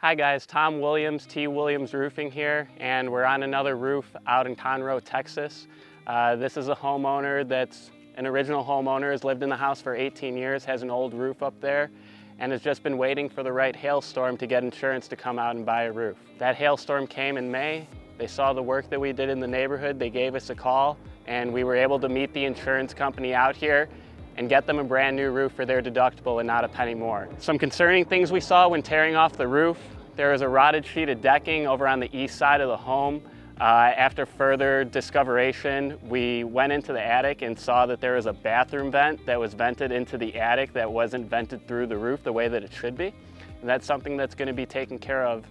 Hi guys, Tom Williams, T. Williams Roofing here, and we're on another roof out in Conroe, Texas. This is a homeowner that's an original homeowner, has lived in the house for 18 years, has an old roof up there, and has just been waiting for the right hailstorm to get insurance to come out and buy a roof. That hailstorm came in May. They saw the work that we did in the neighborhood, they gave us a call, and we were able to meet the insurance company out here and get them a brand new roof for their deductible and not a penny more. Some concerning things we saw when tearing off the roof: there was a rotted sheet of decking over on the east side of the home. After further discoveration, we went into the attic and saw that there was a bathroom vent that was vented into the attic that wasn't vented through the roof the way that it should be. And that's something that's going to be taken care of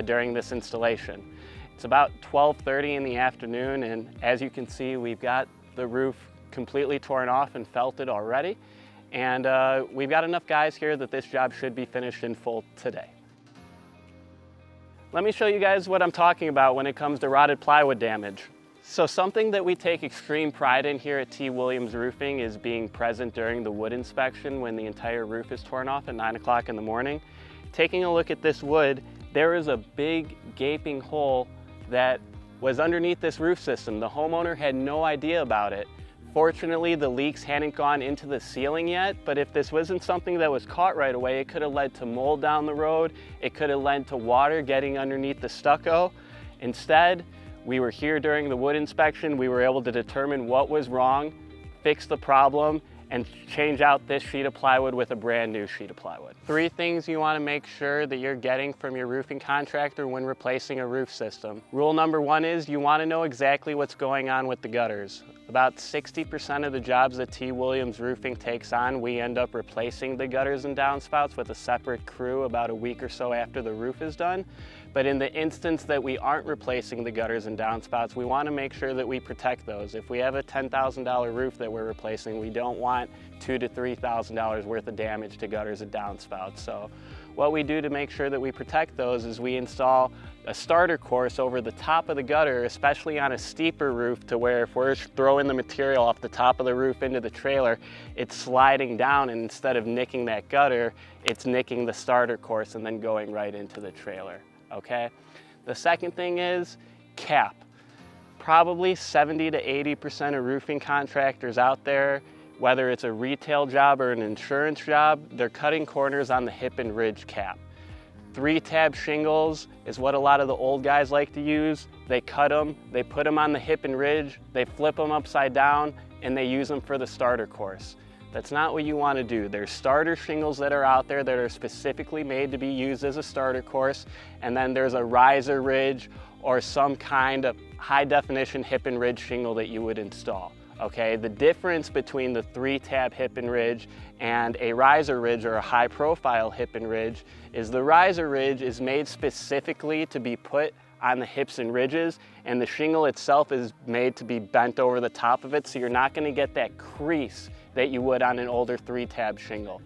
during this installation. It's about 12:30 in the afternoon, and as you can see, we've got the roof completely torn off and felted already. And we've got enough guys here that this job should be finished in full today. Let me show you guys what I'm talking about when it comes to rotted plywood damage. So something that we take extreme pride in here at T. Williams Roofing is being present during the wood inspection when the entire roof is torn off at 9 o'clock in the morning. Taking a look at this wood, there is a big gaping hole that was underneath this roof system. The homeowner had no idea about it. Fortunately, the leaks hadn't gone into the ceiling yet, but if this wasn't something that was caught right away, it could have led to mold down the road. It could have led to water getting underneath the stucco. Instead, we were here during the wood inspection. We were able to determine what was wrong, fix the problem, and change out this sheet of plywood with a brand new sheet of plywood. 3 things you want to make sure that you're getting from your roofing contractor when replacing a roof system. Rule number 1 is you want to know exactly what's going on with the gutters. About 60% of the jobs that T. Williams Roofing takes on, we end up replacing the gutters and downspouts with a separate crew about a week or so after the roof is done. But in the instance that we aren't replacing the gutters and downspouts, we want to make sure that we protect those. If we have a $10,000 roof that we're replacing, we don't want $2,000 to $3,000 worth of damage to gutters and downspouts. So what we do to make sure that we protect those is we install a starter course over the top of the gutter, especially on a steeper roof, to where if we're throwing the material off the top of the roof into the trailer, it's sliding down, and instead of nicking that gutter, it's nicking the starter course and then going right into the trailer. Okay? The second thing is cap. Probably 70 to 80% of roofing contractors out there, whether it's a retail job or an insurance job, they're cutting corners on the hip and ridge cap. 3-tab shingles is what a lot of the old guys like to use. They cut them, they put them on the hip and ridge, they flip them upside down, and they use them for the starter course. That's not what you want to do. There's starter shingles that are out there that are specifically made to be used as a starter course, and then there's a riser ridge or some kind of high definition hip and ridge shingle that you would install. Okay, the difference between the 3-tab hip and ridge and a riser ridge or a high profile hip and ridge is the riser ridge is made specifically to be put on the hips and ridges, and the shingle itself is made to be bent over the top of it, so you're not going to get that crease that you would on an older 3-tab shingle.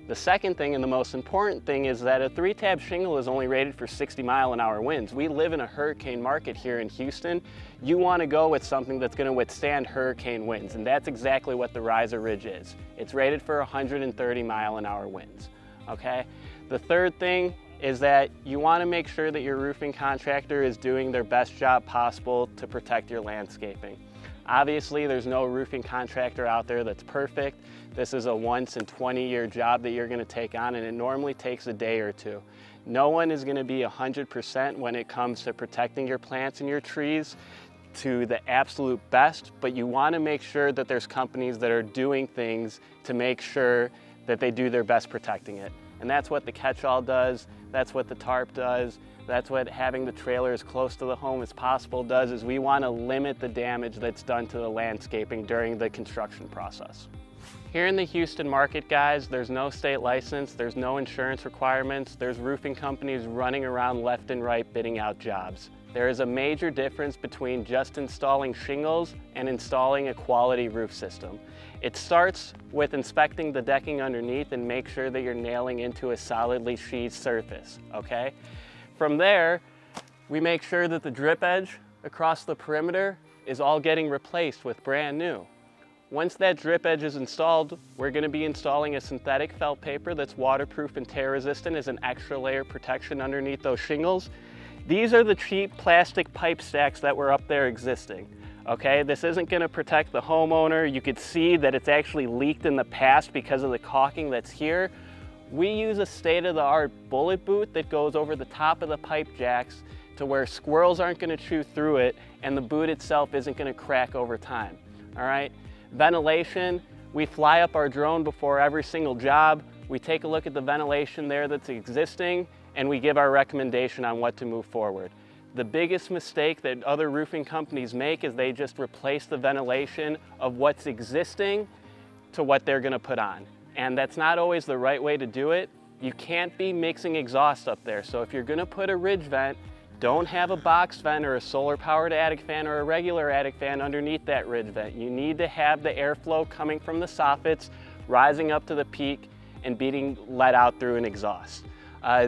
The second thing, and the most important thing, is that a 3-tab shingle is only rated for 60-mile-an-hour winds. We live in a hurricane market here in Houston. You want to go with something that's going to withstand hurricane winds, and that's exactly what the riser ridge is. It's rated for 130-mile-an-hour winds. Okay? The third thing is that you want to make sure that your roofing contractor is doing their best job possible to protect your landscaping. Obviously, there's no roofing contractor out there that's perfect. This is a once in 20-year job that you're going to take on, and it normally takes a day or two. No one is going to be 100% when it comes to protecting your plants and your trees to the absolute best, but you want to make sure that there's companies that are doing things to make sure that they do their best protecting it. And that's what the catch-all does, that's what the tarp does, that's what having the trailer as close to the home as possible does, is we want to limit the damage that's done to the landscaping during the construction process. Here in the Houston market, guys, there's no state license, there's no insurance requirements, there's roofing companies running around left and right bidding out jobs. There is a major difference between just installing shingles and installing a quality roof system. It starts with inspecting the decking underneath and make sure that you're nailing into a solidly sheathed surface, okay? From there, we make sure that the drip edge across the perimeter is all getting replaced with brand new. Once that drip edge is installed, we're going to be installing a synthetic felt paper that's waterproof and tear resistant as an extra layer of protection underneath those shingles. These are the cheap plastic pipe stacks that were up there existing. Okay, this isn't going to protect the homeowner. You could see that it's actually leaked in the past because of the caulking that's here. We use a state-of-the-art bullet boot that goes over the top of the pipe jacks to where squirrels aren't going to chew through it and the boot itself isn't going to crack over time. All right, ventilation, we fly up our drone before every single job. We take a look at the ventilation there that's existing and we give our recommendation on what to move forward. The biggest mistake that other roofing companies make is they just replace the ventilation of what's existing to what they're going to put on. And that's not always the right way to do it. You can't be mixing exhaust up there. So if you're going to put a ridge vent, don't have a box vent or a solar powered attic fan or a regular attic fan underneath that ridge vent. You need to have the airflow coming from the soffits, rising up to the peak and being let out through an exhaust.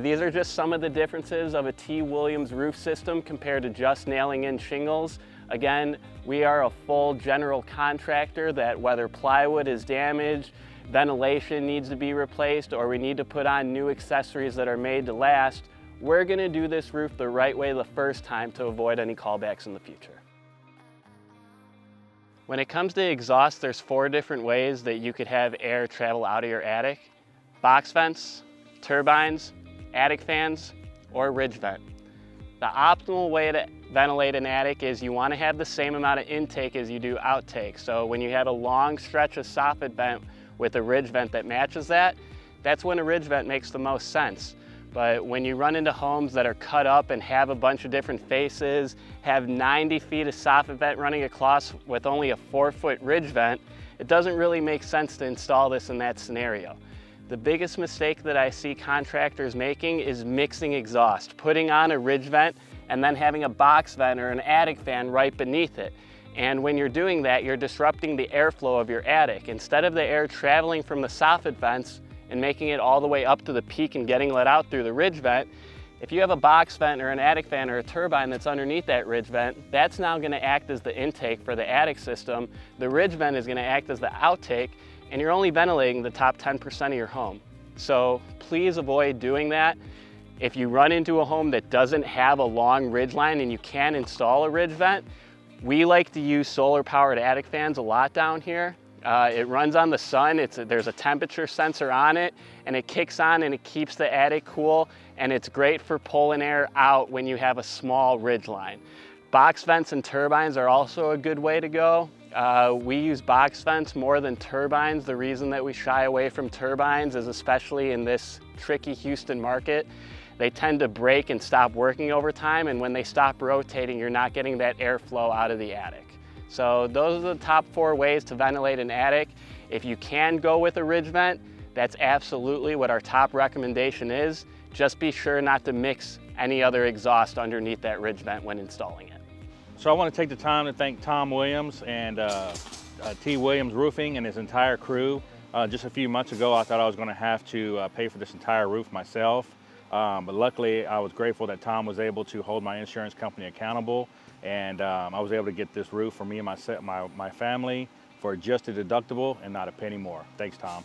These are just some of the differences of a T. Williams roof system compared to just nailing in shingles. Again, we are a full general contractor that whether plywood is damaged, ventilation needs to be replaced, or we need to put on new accessories that are made to last, we're going to do this roof the right way the first time to avoid any callbacks in the future. When it comes to exhaust, there's 4 different ways that you could have air travel out of your attic: box vents, turbines, attic fans, or ridge vent. The optimal way to ventilate an attic is you want to have the same amount of intake as you do outtake. So when you have a long stretch of soffit vent with a ridge vent that matches that, that's when a ridge vent makes the most sense. But when you run into homes that are cut up and have a bunch of different faces, have 90 feet of soffit vent running across with only a 4-foot ridge vent, it doesn't really make sense to install this in that scenario. The biggest mistake that I see contractors making is mixing exhaust, putting on a ridge vent and then having a box vent or an attic fan right beneath it. And when you're doing that, you're disrupting the airflow of your attic. Instead of the air traveling from the soffit vents and making it all the way up to the peak and getting let out through the ridge vent, if you have a box vent or an attic fan or a turbine that's underneath that ridge vent, that's now going to act as the intake for the attic system. The ridge vent is going to act as the outtake, and you're only ventilating the top 10% of your home. So please avoid doing that. If you run into a home that doesn't have a long ridge line and you can install a ridge vent, we like to use solar powered attic fans a lot down here. It runs on the sun, there's a temperature sensor on it, and it kicks on and it keeps the attic cool, and it's great for pulling air out when you have a small ridge line. Box vents and turbines are also a good way to go. We use box vents more than turbines. The reason that we shy away from turbines is, especially in this tricky Houston market, they tend to break and stop working over time, and when they stop rotating, you're not getting that airflow out of the attic. So those are the top 4 ways to ventilate an attic. If you can go with a ridge vent, that's absolutely what our top recommendation is. Just be sure not to mix any other exhaust underneath that ridge vent when installing it. So I want to take the time to thank Tom Williams and T. Williams Roofing and his entire crew. Just a few months ago, I thought I was going to have to pay for this entire roof myself. But luckily, I was grateful that Tom was able to hold my insurance company accountable, and I was able to get this roof for me and my family for just a deductible and not a penny more. Thanks, Tom.